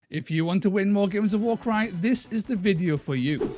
If you want to win more games of Warcry, this is the video for you.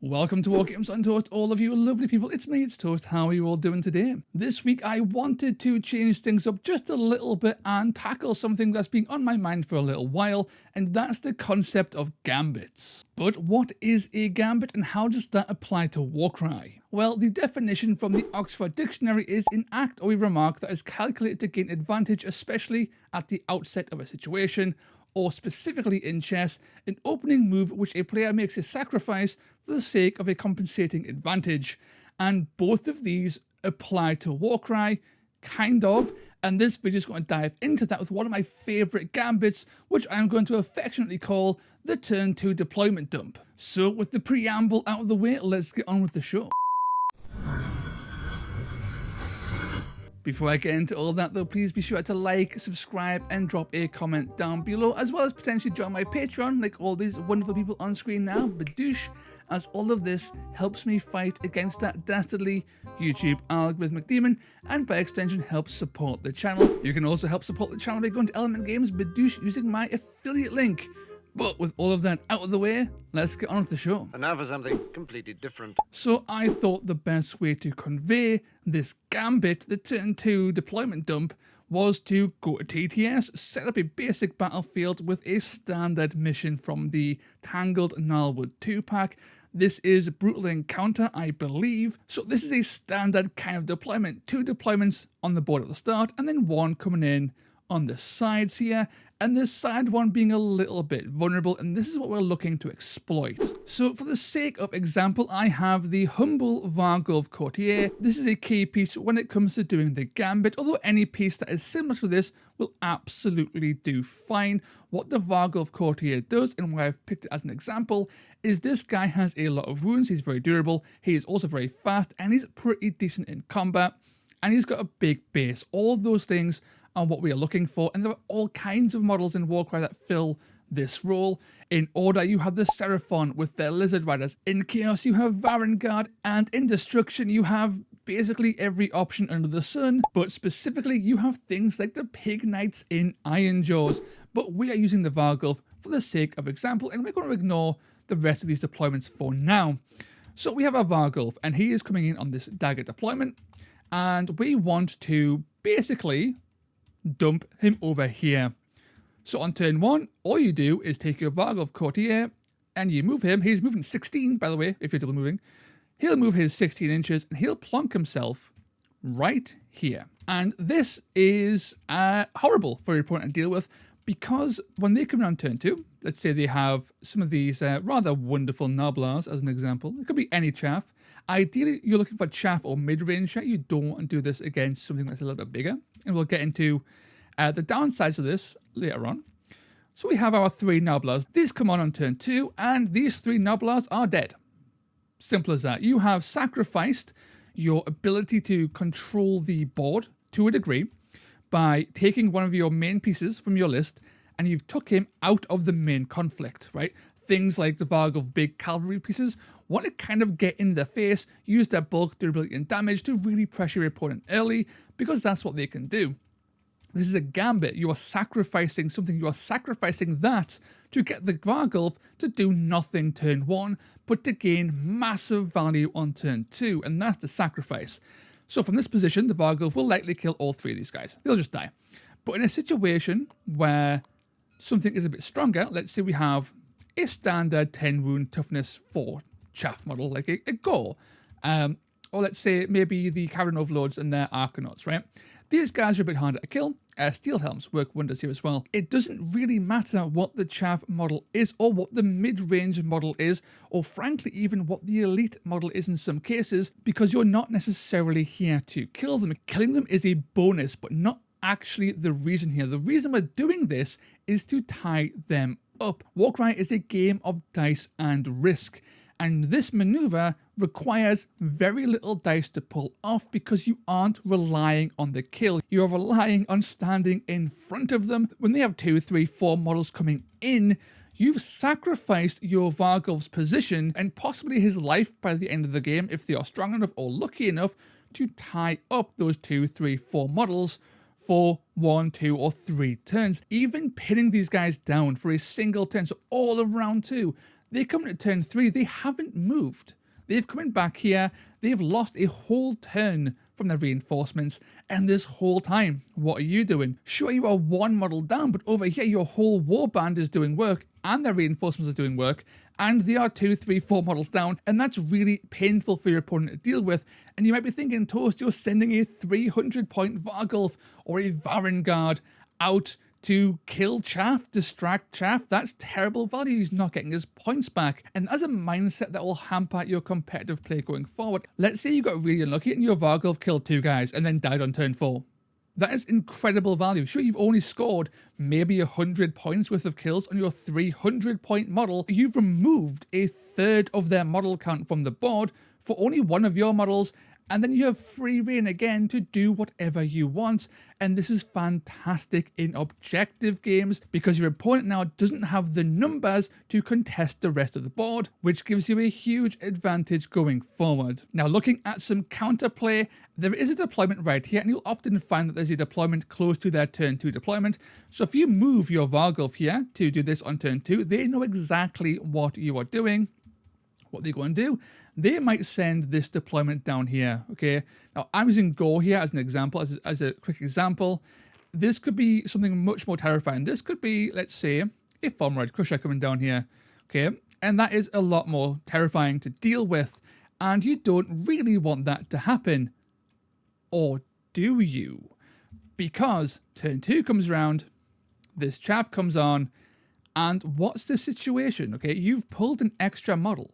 Welcome to War Games Untoast, all of you lovely people. It's me, it's Toast. How are you all doing today? This week I wanted to change things up just a little bit and tackle something that's been on my mind for a little while, and that's the concept of gambits. But what is a gambit and how does that apply to Warcry? Well, the definition from the Oxford Dictionary is an act or a remark that is calculated to gain advantage, especially at the outset of a situation, or specifically in chess, an opening move which a player makes a sacrifice for the sake of a compensating advantage. And both of these apply to Warcry, kind of, and this video is going to dive into that with one of my favourite gambits, which I'm going to affectionately call the Turn 2 deployment dump. So with the preamble out of the way, let's get on with the show. Before I get into all that though, please be sure to like, subscribe and drop a comment down below, as well as potentially join my Patreon like all these wonderful people on screen now, Badoosh, as all of this helps me fight against that dastardly YouTube algorithmic demon, and by extension helps support the channel. You can also help support the channel by going to Element Games Badoosh using my affiliate link. But with all of that out of the way, let's get on with the show. And now for something completely different. So I thought the best way to convey this gambit, the Turn 2 deployment dump, was to go to TTS, set up a basic battlefield with a standard mission from the Tangled Gnarlwood 2-pack. This is Brutal Encounter, I believe. So this is a standard kind of deployment. 2 deployments on the board at the start, and then 1 coming in on the sides here, and this side one being a little bit vulnerable, and this is what we're looking to exploit. So for the sake of example, I have the humble Varghulf Courtier. This is a key piece when it comes to doing the gambit, although any piece that is similar to this will absolutely do fine. What the Varghulf Courtier does, and why I've picked it as an example, is this guy has a lot of wounds, he's very durable, he is also very fast, and he's pretty decent in combat, and he's got a big base. All those things are what we are looking for, and there are all kinds of models in Warcry that fill this role. In Order, you have the Seraphon with their Lizard Riders. In Chaos, you have Varangard, and in Destruction, you have basically every option under the sun, but specifically, you have things like the Pig Knights in Ironjaws. But we are using the Varghulf for the sake of example, and we're going to ignore the rest of these deployments for now. So we have our Varghulf, and he is coming in on this dagger deployment, and we want to basically dump him over here. So on turn 1, all you do is take your Varghulf Courtier and you move him. He's moving 16, by the way, if you're double moving. He'll move his 16 inches and he'll plonk himself right here. And this is horrible for your opponent to deal with, because when they come in on turn 2, let's say they have some of these rather wonderful Gnoblars as an example. It could be any chaff. Ideally, you're looking for chaff or mid-range chaff. You don't want to do this against something that's a little bit bigger. And we'll get into the downsides of this later on. So we have our 3 Gnoblars. These come on turn 2, and these 3 Gnoblars are dead. Simple as that. You have sacrificed your ability to control the board to a degree by taking one of your main pieces from your list, and you've took him out of the main conflict, right? Things like the Varghulf big cavalry pieces want to kind of get in their face, use their bulk, durability and damage to really pressure your opponent early, because that's what they can do. This is a gambit. You are sacrificing something. You are sacrificing that to get the Varghulf to do nothing turn 1, but to gain massive value on turn 2, and that's the sacrifice. So from this position, the Varghulf will likely kill all 3 of these guys. They'll just die. But in a situation where something is a bit stronger, let's say we have a standard 10 wound toughness 4 chaff model, like a Gore, or let's say maybe the Karen Overlords and their Arcanauts, right? These guys are a bit harder to kill. Steel Helms work wonders here as well. It doesn't really matter what the chaff model is, or what the mid-range model is, or frankly even what the elite model is in some cases, because you're not necessarily here to kill them. Killing them is a bonus, but not actually the reason here. The reason we're doing this is to tie them up. Warcry is a game of dice and risk, and this maneuver requires very little dice to pull off because you aren't relying on the kill. You're relying on standing in front of them. When they have 2, 3, 4 models coming in, you've sacrificed your Varghulf's position and possibly his life by the end of the game if they are strong enough or lucky enough to tie up those 2, 3, 4 models for 1, 2, or 3 turns, even pinning these guys down for a single turn. So all of round 2, they come into turn 3, they haven't moved. They've come in back here, they've lost a whole turn from their reinforcements, and this whole time, what are you doing? Sure, you are 1 model down, but over here your whole warband is doing work, and their reinforcements are doing work, and they are 2, 3, 4 models down, and that's really painful for your opponent to deal with. And you might be thinking, Toast, you're sending a 300-point Vargulf or a Varangard out to kill Chaff, distract Chaff. That's terrible value. He's not getting his points back. And as a mindset that will hamper your competitive play going forward, let's say you got really unlucky and your Vargulf killed 2 guys and then died on turn 4. That is incredible value. Sure, you've only scored maybe 100 points worth of kills on your 300-point model. You've removed a third of their model count from the board for only 1 of your models, and then you have free reign again to do whatever you want. And this is fantastic in objective games because your opponent now doesn't have the numbers to contest the rest of the board, which gives you a huge advantage going forward. Now, looking at some counterplay, there is a deployment right here, and you'll often find that there's a deployment close to their turn 2 deployment. So if you move your Vargulf here to do this on turn 2, they know exactly what you are doing. What they're going to do, they might send this deployment down here, okay? Now, I'm using Go here as an example, as a quick example. This could be something much more terrifying. This could be, let's say, a Foam Red Crusher coming down here, okay? And that is a lot more terrifying to deal with, and you don't really want that to happen. Or do you? Because turn 2 comes around, this Chaff comes on, and what's the situation, okay? You've pulled an extra model,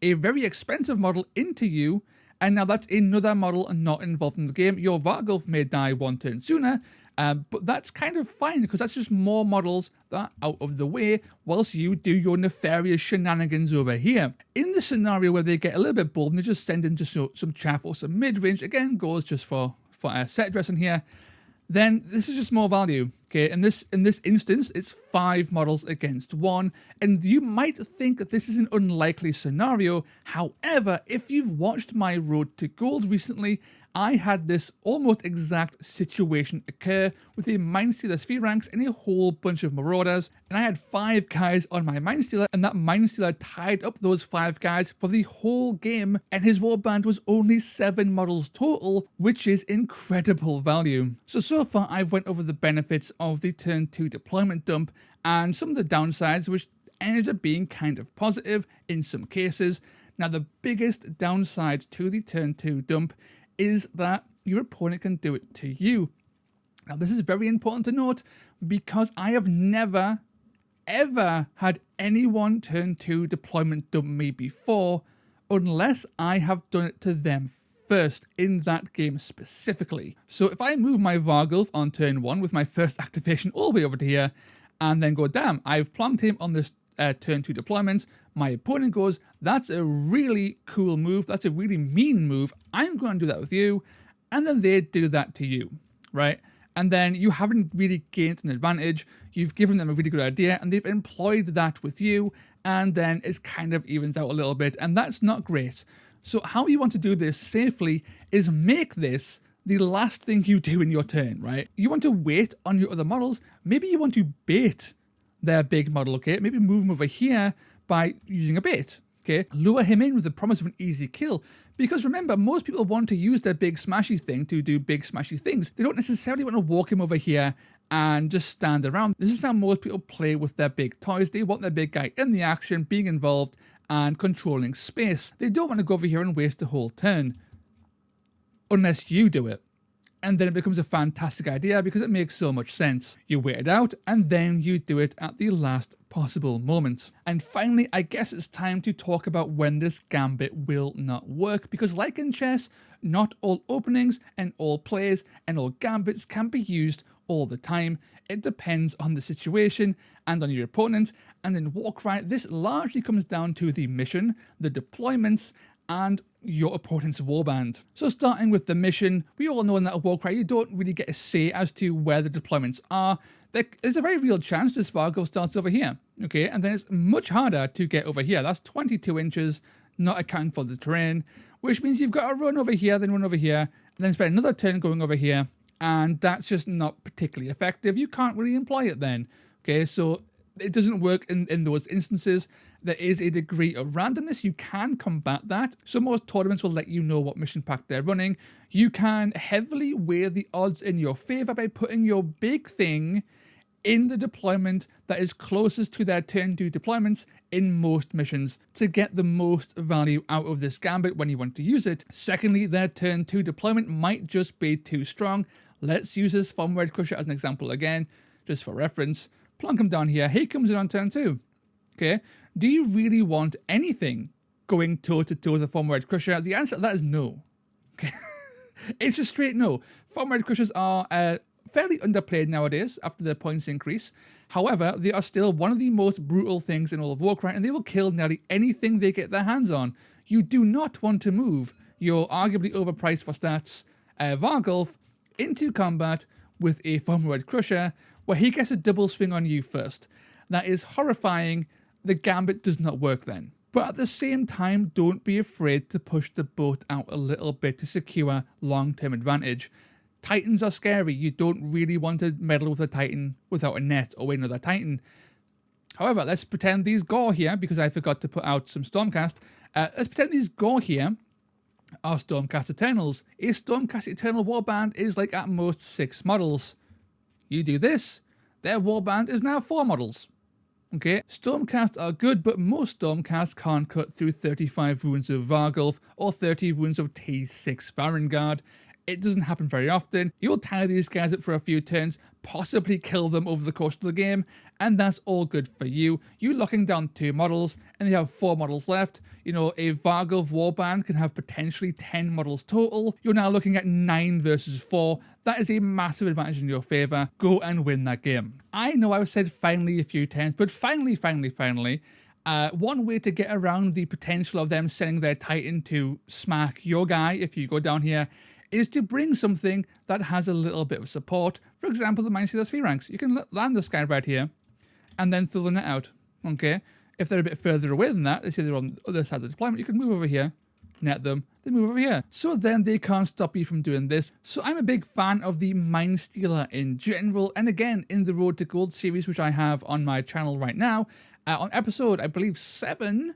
a very expensive model into you, and now that's another model not involved in the game. Your Vargulf may die 1 turn sooner, but that's kind of fine because that's just more models that are out of the way whilst you do your nefarious shenanigans over here. In the scenario where they get a little bit bold and they just send in just some Chaff or some mid-range, again goes just for set dressing here, then this is just more value, okay? In this instance, it's 5 models against 1, and you might think that this is an unlikely scenario. However, if you've watched my Road to Gold recently, I had this almost exact situation occur with a Mindstealer Sphere Ranks and a whole bunch of Marauders, and I had 5 guys on my Mindstealer, and that Mindstealer tied up those 5 guys for the whole game, and his warband was only 7 models total, which is incredible value. So far I've went over the benefits of the turn 2 deployment dump and some of the downsides, which ended up being kind of positive in some cases. Now, the biggest downside to the turn 2 dump is that your opponent can do it to you. Now, this is very important to note because I have never, ever had anyone turn 2 deployment dump me before unless I have done it to them first in that game specifically. So if I move my Vargulf on turn 1 with my first activation all the way over to here and then go, damn, I've plunked him on this turn 2 deployment, my opponent goes, that's a really cool move, that's a really mean move, I'm going to do that with you, and then they do that to you, right? And then you haven't really gained an advantage, you've given them a really good idea, and they've employed that with you, and then it kind of evens out a little bit, and that's not great. So how you want to do this safely is make this the last thing you do in your turn, right? You want to wait on your other models, maybe you want to bait their big model, okay? Maybe move him over here by using a bait, okay? Lure him in with the promise of an easy kill. Because remember, most people want to use their big smashy thing to do big smashy things. They don't necessarily want to walk him over here and just stand around. This is how most people play with their big toys. They want their big guy in the action, being involved, and controlling space. They don't want to go over here and waste a whole turn. Unless you do it. And then it becomes a fantastic idea because it makes so much sense. You wait it out and then you do it at the last possible moment. And finally, I guess it's time to talk about when this gambit will not work, because like in chess, not all openings and all plays and all gambits can be used all the time. It depends on the situation and on your opponent. And in Warcry, this largely comes down to the mission, the deployments, and your opponent's warband. So starting with the mission, we all know in that Warcry you don't really get a say as to where the deployments are. There's a very real chance this Vargulf starts over here, okay? And then it's much harder to get over here. That's 22 inches, not accounting for the terrain, which means you've got to run over here, then run over here, and then spend another turn going over here, and that's just not particularly effective. You can't really employ it then. Okay, so it doesn't work in those instances. There is a degree of randomness. You can combat that. So most tournaments will let you know what mission pack they're running. You can heavily weigh the odds in your favor by putting your big thing in the deployment that is closest to their turn 2 deployments in most missions to get the most value out of this gambit when you want to use it. Secondly, their turn 2 deployment might just be too strong. Let's use this Foam-Red Crusher as an example again, just for reference. Plonk him down here. He comes in on turn 2. Okay, do you really want anything going toe-to-toe with a Foam-Red Crusher? The answer to that is no. Okay, it's a straight no. Foam-Red Crushers are fairly underplayed nowadays after their points increase. However, they are still one of the most brutal things in all of Warcry, and they will kill nearly anything they get their hands on. You do not want to move your arguably overpriced for stats Vargulf into combat with a Foam-Red Crusher, where he gets a double swing on you first. That is horrifying. The gambit does not work then. But at the same time, don't be afraid to push the boat out a little bit to secure long-term advantage. Titans are scary. You don't really want to meddle with a Titan without a net or win another Titan. However, let's pretend these Gore here, because I forgot to put out some Stormcast. Let's pretend these Gore here are Stormcast Eternals. A Stormcast Eternal Warband is like at most 6 models. You do this, their Warband is now 4 models. Okay, Stormcast are good, but most Stormcasts can't cut through 35 wounds of Vargulf or 30 wounds of T6 Varangard. It doesn't happen very often. You'll tie these guys up for a few turns, possibly kill them over the course of the game, and that's all good for you. You're locking down 2 models, and you have 4 models left. You know, a Vargulf Warband can have potentially 10 models total. You're now looking at 9 versus 4. That is a massive advantage in your favour. Go and win that game. I know I've said finally a few times, but finally, one way to get around the potential of them sending their Titan to smack your guy, if you go down here, is to bring something that has a little bit of support. For example, the Mindstealer Sphere ranks. You can land this guy right here and then throw the net out. Okay, if they're a bit further away than that, let's say they're on the other side of the deployment, you can move over here, net them, then move over here. So then they can't stop you from doing this. So I'm a big fan of the Mindstealer in general. And again, in the Road to Gold series, which I have on my channel right now, on episode, I believe 7,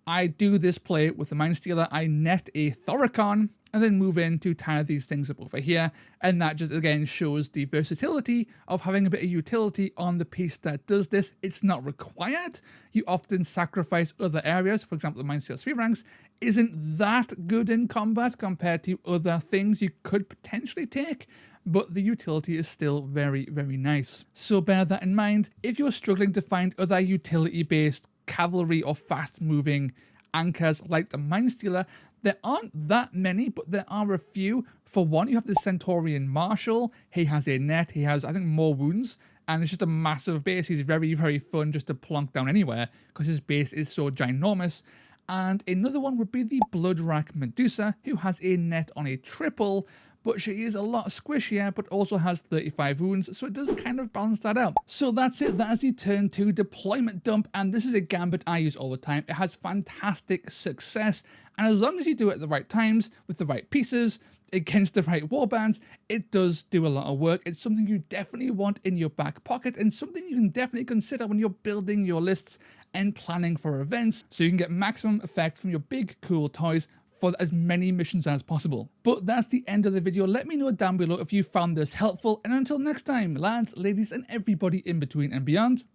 I do this play with the Mindstealer. I net a Thoricon and then move in to tie these things up over here. And that just, again, shows the versatility of having a bit of utility on the piece that does this. It's not required. You often sacrifice other areas. For example, the Mindstealer Sphere ranks isn't that good in combat compared to other things you could potentially take, but the utility is still very, very nice. So bear that in mind. If you're struggling to find other utility-based cavalry or fast-moving anchors like the Mindstealer, there aren't that many, but there are a few. For one, you have the Centaurian Marshal. He has a net. He has, I think, more wounds. And it's just a massive base. He's very, very fun just to plonk down anywhere because his base is so ginormous. And another one would be the Bloodrack Medusa, who has a net on a triple, but she is a lot squishier, but also has 35 wounds, so it does kind of balance that out. So that's it. That is the turn 2 deployment dump, and this is a gambit I use all the time. It has fantastic success, and as long as you do it at the right times, with the right pieces, against the right warbands, it does do a lot of work. It's something you definitely want in your back pocket, and something you can definitely consider when you're building your lists and planning for events, so you can get maximum effect from your big, cool toys for as many missions as possible. But that's the end of the video. Let me know down below if you found this helpful, and until next time, lads, ladies, and everybody in between and beyond,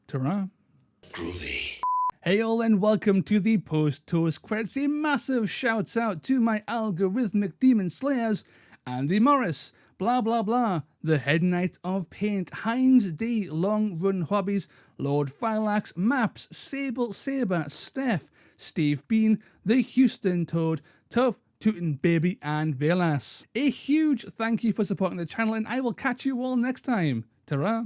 ta-ra. Groovy. Hey all, and welcome to the post-toast credits. A massive shouts out to my algorithmic demon slayers, Andy Morris, blah blah blah, the Head Knight of Paint, Heinz D, Long Run Hobbies, Lord Phylax, Maps, Sable Saber, Steph, Steve Bean, the Houston Toad, Tough Tootin' Baby, and Velas. A huge thank you for supporting the channel, and I will catch you all next time. Ta-ra!